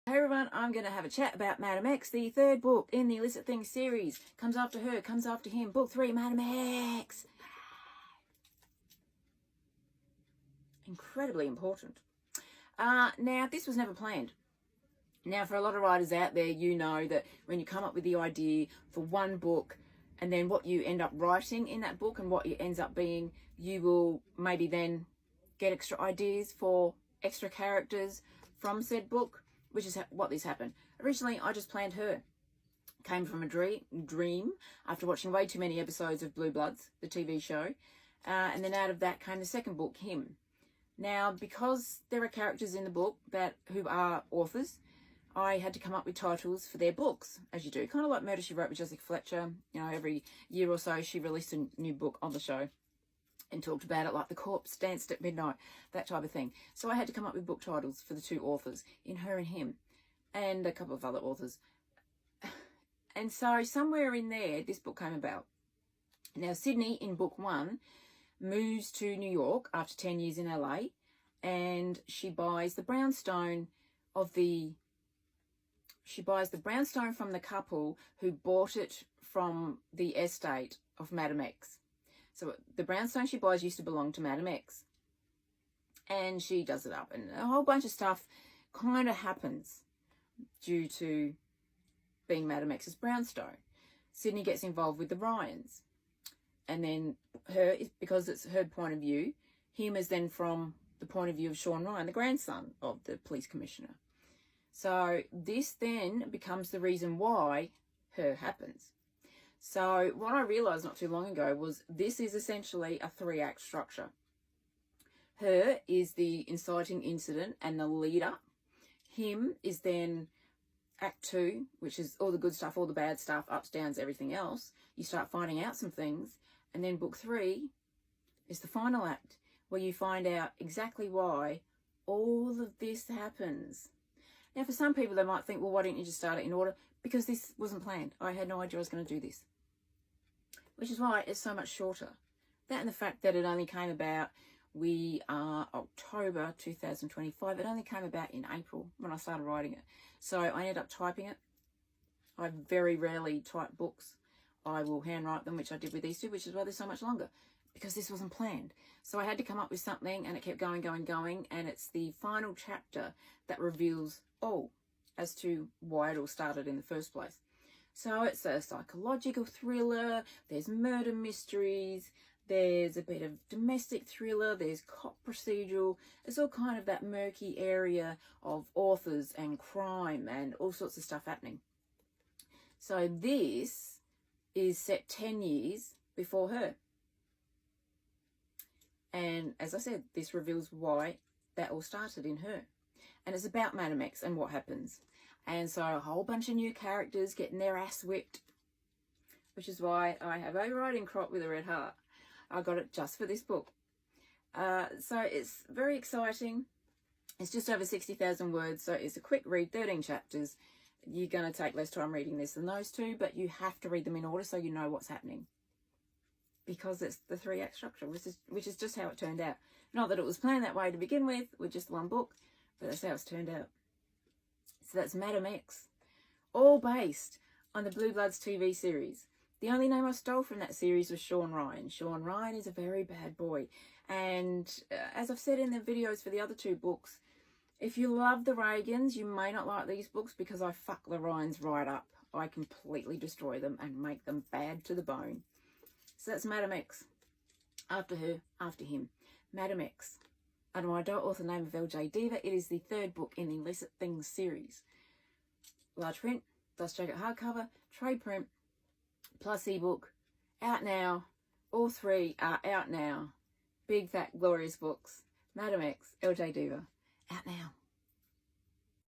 Hey everyone, I'm going to have a chat about Madam X, the third book in the Illicit Things series. Comes after her, comes after him. Book 3, Madam X. Incredibly important. Now, this was never planned. Now, for a lot of writers out there, you know that when you come up with the idea for one book and then what you end up writing in that book and what it ends up being, you will maybe then get extra ideas for extra characters from said book, which is what this happened. Originally, I just planned her. Came from a dream after watching way too many episodes of Blue Bloods, the TV show. And then out of that came the second book, him. Now, because there are characters in the book who are authors, I had to come up with titles for their books, as you do. Kind of like Murder, She Wrote with Jessica Fletcher. You know, every year or so she released a new book on the show and talked about it, like The Corpse Danced at Midnight, that type of thing. So I had to come up with book titles for the two authors, in her and him, and a couple of other authors. And so somewhere in there, this book came about. Now, Sydney, in book 1, moves to New York after 10 years in LA, and she buys the brownstone from the couple who bought it from the estate of Madam X. So the brownstone she buys used to belong to Madam X. And she does it up. And a whole bunch of stuff kind of happens due to being Madam X's brownstone. Sydney gets involved with the Ryans. And then because it's her point of view, him is then from the point of view of Sean Ryan, the grandson of the police commissioner. So this then becomes the reason why her happens. So what I realised not too long ago was this is essentially a 3-act structure. Her is the inciting incident and the leader. Him is then Act 2, which is all the good stuff, all the bad stuff, ups, downs, everything else. You start finding out some things. And then book 3 is the final act, where you find out exactly why all of this happens. Now, for some people, they might think, well, why didn't you just start it in order? Because this wasn't planned. I had no idea I was going to do this. Which is why it's so much shorter. That and the fact that it only came about, we are October 2025. It only came about in April when I started writing it. So I ended up typing it. I very rarely type books. I will handwrite them, which I did with these two, which is why they're so much longer. Because this wasn't planned. So I had to come up with something, and it kept going, and it's the final chapter that reveals all as to why it all started in the first place. So it's a psychological thriller, there's murder mysteries, there's a bit of domestic thriller, there's cop procedural, it's all kind of that murky area of authors and crime and all sorts of stuff happening. So this is set 10 years before her. And as I said, this reveals why that all started in her. And it's about Madam X and what happens. And so a whole bunch of new characters getting their ass whipped, which is why I have a writing crop with a red heart. I got it just for this book. So it's very exciting. It's just over 60,000 words, so it's a quick read, 13 chapters. You're going to take less time reading this than those two, but you have to read them in order so you know what's happening. Because it's the 3-act structure, which is just how it turned out. Not that it was planned that way to begin with just one book, but that's how it's turned out. So that's Madam X, all based on the Blue Bloods TV series. The only name I stole from that series was Sean Ryan. Sean Ryan is a very bad boy. And as I've said in the videos for the other 2 books, if you love the Reagans, you may not like these books because I fuck the Ryans right up. I completely destroy them and make them bad to the bone. So that's Madam X. After her, after him. Madam X. Under my adult author name of LJ Diva, it is the 3rd book in the Illicit Things series. Large print, dust jacket hardcover, trade print, plus ebook. Out now. All 3 are out now. Big, fat, glorious books. Madam X, LJ Diva. Out now.